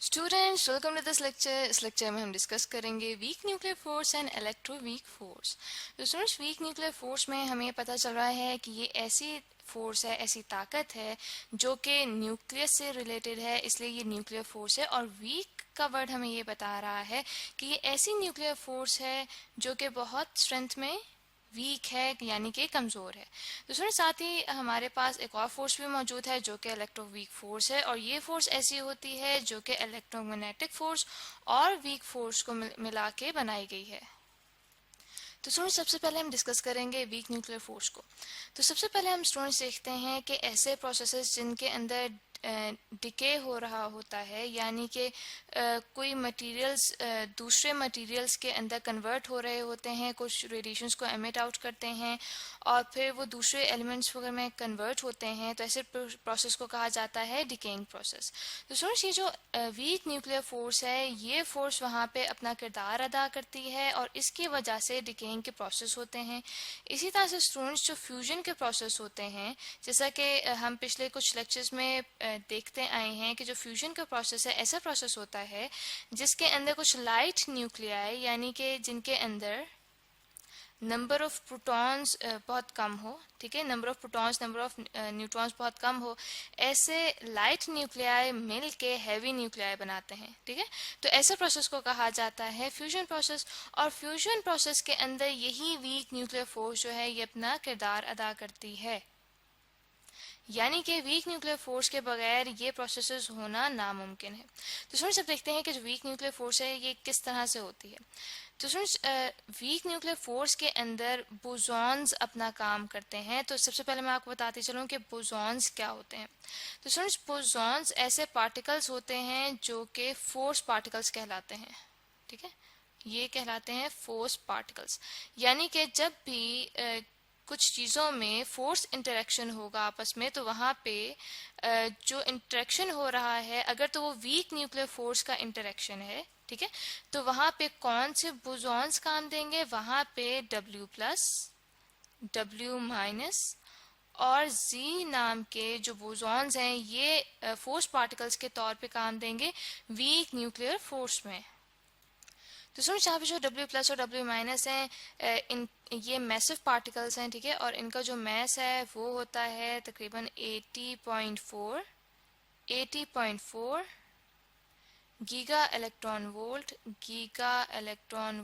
Students welcome to this lecture. इस lecture में हम डिस्कस करेंगे weak nuclear force and electroweak force. तो स्टूडेंट्स वीक न्यूक्लियर फोर्स में हमें पता चल रहा है कि ये ऐसी फोर्स है, ऐसी ताकत है जो कि न्यूक्लियस से रिलेटेड है, इसलिए ये न्यूक्लियर फोर्स है। और वीक का वर्ड हमें ये बता रहा है कि ये ऐसी न्यूक्लियर फोर्स है जो कि बहुत स्ट्रेंथ में वीक है, यानी कि कमज़ोर है। दूसरे साथ ही हमारे पास एक और फोर्स भी मौजूद है जो कि इलेक्ट्रोवीक फोर्स है, और ये फोर्स ऐसी होती है जो कि इलेक्ट्रोमैग्नेटिक फोर्स और वीक फोर्स को मिला के बनाई गई है। तो स्टूडेंट्स सबसे पहले हम डिस्कस करेंगे वीक न्यूक्लियर फोर्स को। तो सबसे पहले हम स्टूडेंट्स देखते हैं कि ऐसे प्रोसेसेस जिनके अंदर डिके हो रहा होता है, यानी कि कोई मटेरियल्स दूसरे मटेरियल्स के अंदर कन्वर्ट हो रहे होते हैं, कुछ रेडिएशंस को एमिट आउट करते हैं और फिर वो दूसरे एलिमेंट्स वगैरह में कन्वर्ट होते हैं, तो ऐसे प्रोसेस को कहा जाता है डिकेइंग प्रोसेस। तो स्टूडेंट्स ये जो वीक न्यूक्लियर फोर्स है, ये फोर्स वहाँ पे अपना किरदार अदा करती है और इसकी वजह से डिकेइंग के प्रोसेस होते हैं। इसी तरह से स्टूडेंट्स जो फ्यूजन के प्रोसेस होते हैं, जैसा कि हम पिछले कुछ लेक्चर्स में देखते आए हैं कि जो फ्यूजन का प्रोसेस है, ऐसा प्रोसेस होता है जिसके अंदर कुछ लाइट न्यूक्लियाई, यानी कि जिनके अंदर नंबर ऑफ प्रोटॉन्स बहुत कम हो, ठीक है, number of protons, number of neutrons बहुत कम हो, ऐसे लाइट न्यूक्लियाई मिल के हैवी न्यूक्लियाई बनाते हैं, ठीक है। तो ऐसे प्रोसेस को कहा जाता है फ्यूजन प्रोसेस। और फ्यूजन प्रोसेस के अंदर यही वीक न्यूक्लियर फोर्स जो है ये अपना किरदार अदा करती है, यानी कि वीक न्यूक्लियर फोर्स के बगैर ये प्रोसेसेस होना नामुमकिन है। तो सुन सब देखते हैं कि जो वीक न्यूक्लियर फोर्स है ये किस तरह से होती है। तो सुन वीक न्यूक्लियर फोर्स के अंदर बोसॉन्स अपना काम करते हैं। तो सबसे पहले मैं आपको बताती चलूँ कि बोसॉन्स क्या होते हैं। तो सुन बोसॉन्स ऐसे पार्टिकल्स होते हैं जो कि फोर्स पार्टिकल्स कहलाते हैं, ठीक है, ये कहलाते हैं फोर्स पार्टिकल्स। यानी कि जब भी कुछ चीज़ों में फोर्स इंटरेक्शन होगा आपस में, तो वहाँ पे जो इंटरेक्शन हो रहा है, अगर तो वो वीक न्यूक्लियर फोर्स का इंटरेक्शन है, ठीक है, तो वहाँ पे कौन से बोसॉन्स काम देंगे, वहाँ पे W+, W- और Z नाम के जो बोसॉन्स हैं ये फोर्स पार्टिकल्स के तौर पे काम देंगे वीक न्यूक्लियर फोर्स में। तो सुनो यहाँ पे जो W+ और W- हैं, इन ये मैसिव पार्टिकल्स हैं, ठीक है, और इनका जो मैस है वो होता है तकरीबन 80.4 giga electron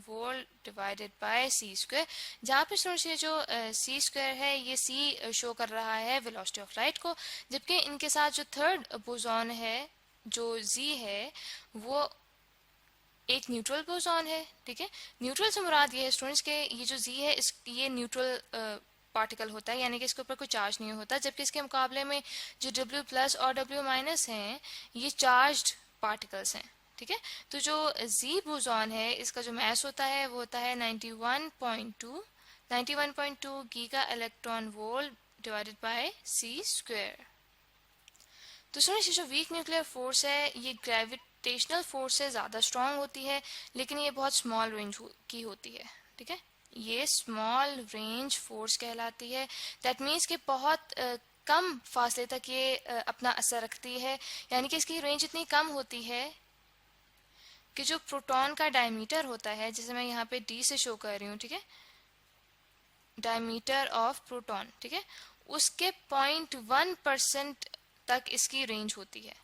volt divided by C², जहाँ पे सुनो ये जो C² है ये C शो कर रहा है वेलोसिटी ऑफ लाइट को, जबकि इनके साथ जो थर्ड बोसॉन है जो Z है वो एक न्यूट्रल बोसॉन है, ठीक है। न्यूट्रल से मुराद ये है स्टूडेंट्स के ये जो जी है ये न्यूट्रल पार्टिकल होता है, यानी कि इसके ऊपर कोई चार्ज नहीं होता, जबकि इसके मुकाबले में जो W+ और W- हैं ये चार्ज्ड पार्टिकल्स हैं, ठीक है। तो जो जी बोसॉन है इसका जो मास होता है वो होता है 91.2 giga electron volt divided by C²। तो स्टूडेंट्स ये जो वीक न्यूक्लियर फोर्स है ये ग्रेविटेशनल फोर्स से ज़्यादा स्ट्रांग होती है, लेकिन ये बहुत स्मॉल रेंज की होती है, ठीक है, ये स्मॉल रेंज फोर्स कहलाती है। दैट मीन्स कि बहुत कम फासले तक ये अपना असर रखती है, यानी कि इसकी रेंज इतनी कम होती है कि जो प्रोटॉन का डायमीटर होता है, जैसे मैं यहाँ पे D से शो कर रही हूँ, ठीक है, डायमीटर ऑफ प्रोटॉन, ठीक है, उसके 0.1% तक इसकी रेंज होती है।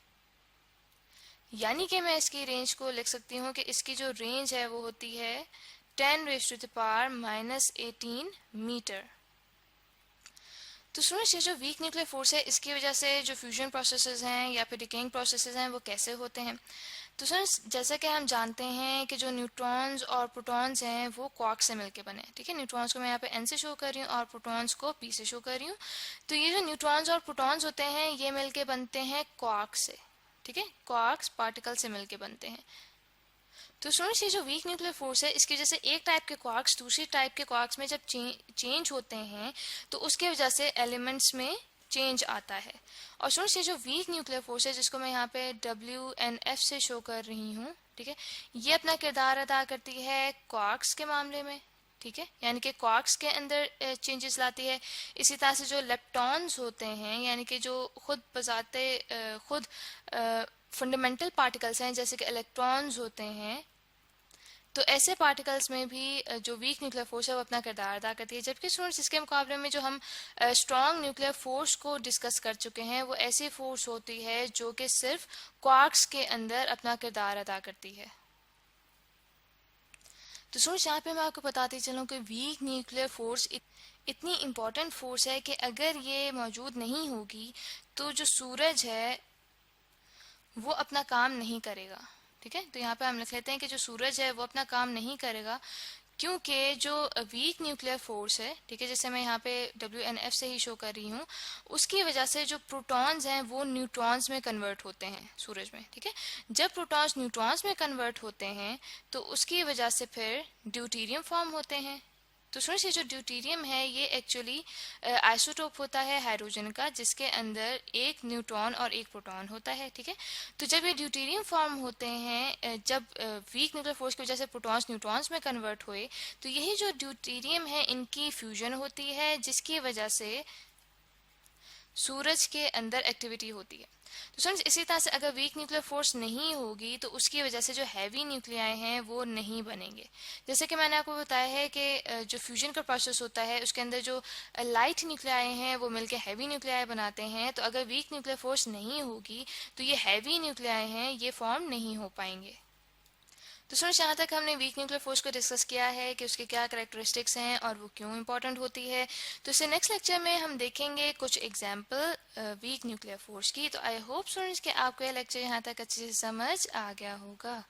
यानी कि मैं इसकी रेंज को लिख सकती हूँ कि इसकी जो रेंज है वो होती है 10⁻⁻18 मीटर। तो सुनो ये जो वीक न्यूक्लियर फोर्स है इसकी वजह से जो फ्यूजन प्रोसेसेस हैं या फिर डिकेइंग प्रोसेसेस हैं वो कैसे होते हैं। तो सर जैसा कि हम जानते हैं कि जो न्यूट्रॉन्स और प्रोटॉन्स हैं वो क्वार्क से मिलकर बने हैं, ठीक है, न्यूट्रॉन्स को मैं यहाँ पे N से शो कर रही हूँ और प्रोटॉन्स को P से शो कर रही हूँ। तो ये जो न्यूट्रॉन्स और प्रोटॉन्स होते हैं ये मिलके बनते हैं क्वार्क से, ठीक है, क्वार्क्स पार्टिकल से मिलके बनते हैं। तो स्टूडेंट्स ये जो वीक न्यूक्लियर फोर्स है इसकी वजह से एक टाइप के क्वार्क्स दूसरी टाइप के क्वार्क्स में जब चेंज होते हैं तो उसके वजह से एलिमेंट्स में चेंज आता है। और स्टूडेंट्स ये जो वीक न्यूक्लियर फोर्स है जिसको मैं यहाँ पे WNF से शो कर रही हूँ, ठीक है, ये अपना किरदार अदा करती है क्वार्क्स के मामले में, ठीक है, यानी कि क्वार्क्स के अंदर चेंजेस लाती है। इसी तरह से जो लेप्टॉन्स होते हैं, यानी कि जो खुद बजाते खुद फंडामेंटल पार्टिकल्स हैं, जैसे कि इलेक्ट्रॉन्स होते हैं, तो ऐसे पार्टिकल्स में भी जो वीक न्यूक्लियर फोर्स है वो अपना किरदार अदा करती है। जबकि स्टूडेंट्स इसके मुकाबले में जो हम स्ट्रॉन्ग न्यूक्लियर फोर्स को डिस्कस कर चुके हैं, वो ऐसी फोर्स होती है जो कि सिर्फ क्वार्क्स के अंदर अपना किरदार अदा करती है। तो स्टूडेंट्स यहाँ पे मैं आपको बताती चलूँ कि वीक न्यूक्लियर फोर्स इतनी इम्पॉर्टेंट फोर्स है कि अगर ये मौजूद नहीं होगी तो जो सूरज है वो अपना काम नहीं करेगा। ठीक है, तो यहाँ पे हम लिख लेते हैं कि जो सूरज है वो अपना काम नहीं करेगा, क्योंकि जो वीक न्यूक्लियर फोर्स है, ठीक है, जैसे मैं यहाँ पे WNF से ही शो कर रही हूँ, उसकी वजह से जो प्रोटॉन्स हैं वो न्यूट्रॉन्स में कन्वर्ट होते हैं सूरज में। ठीक है, जब प्रोटॉन्स न्यूट्रॉन्स में कन्वर्ट होते हैं तो उसकी वजह से फिर ड्यूटेरियम फॉर्म होते हैं। तो सुनिए, ये जो ड्यूटेरियम है ये एक्चुअली आइसोटोप होता है हाइड्रोजन का, जिसके अंदर एक न्यूट्रॉन और एक प्रोटॉन होता है। ठीक है, तो जब ये ड्यूटेरियम फॉर्म होते हैं, जब वीक न्यूक्लियर फोर्स की वजह से प्रोटॉन्स न्यूट्रॉन्स में कन्वर्ट हुए, तो यही जो ड्यूटेरियम है इनकी फ्यूजन होती है, जिसकी वजह से सूरज के अंदर एक्टिविटी होती है। तो फ्रेंड्स, इसी तरह से अगर वीक न्यूक्लियर फोर्स नहीं होगी तो उसकी वजह से जो हैवी न्यूक्लियाई हैं वो नहीं बनेंगे। जैसे कि मैंने आपको बताया है कि जो फ्यूजन का प्रोसेस होता है उसके अंदर जो लाइट न्यूक्लियाई हैं वो मिलकर हैवी न्यूक्लियाई बनाते हैं। तो अगर वीक न्यूक्लियर फोर्स नहीं होगी तो ये हैवी न्यूक्लियाई हैं ये फॉर्म नहीं हो पाएंगे। तो फ्रेंड्स, यहाँ तक हमने वीक न्यूक्लियर फोर्स को डिस्कस किया है कि उसके क्या कैरेक्टरिस्टिक्स हैं और वो क्यों इंपॉर्टेंट होती है। तो इससे नेक्स्ट लेक्चर में हम देखेंगे कुछ एग्जांपल वीक न्यूक्लियर फोर्स की। तो आई होप स्टूडेंट्स कि आपको यह लेक्चर यहाँ तक अच्छे से समझ आ गया होगा।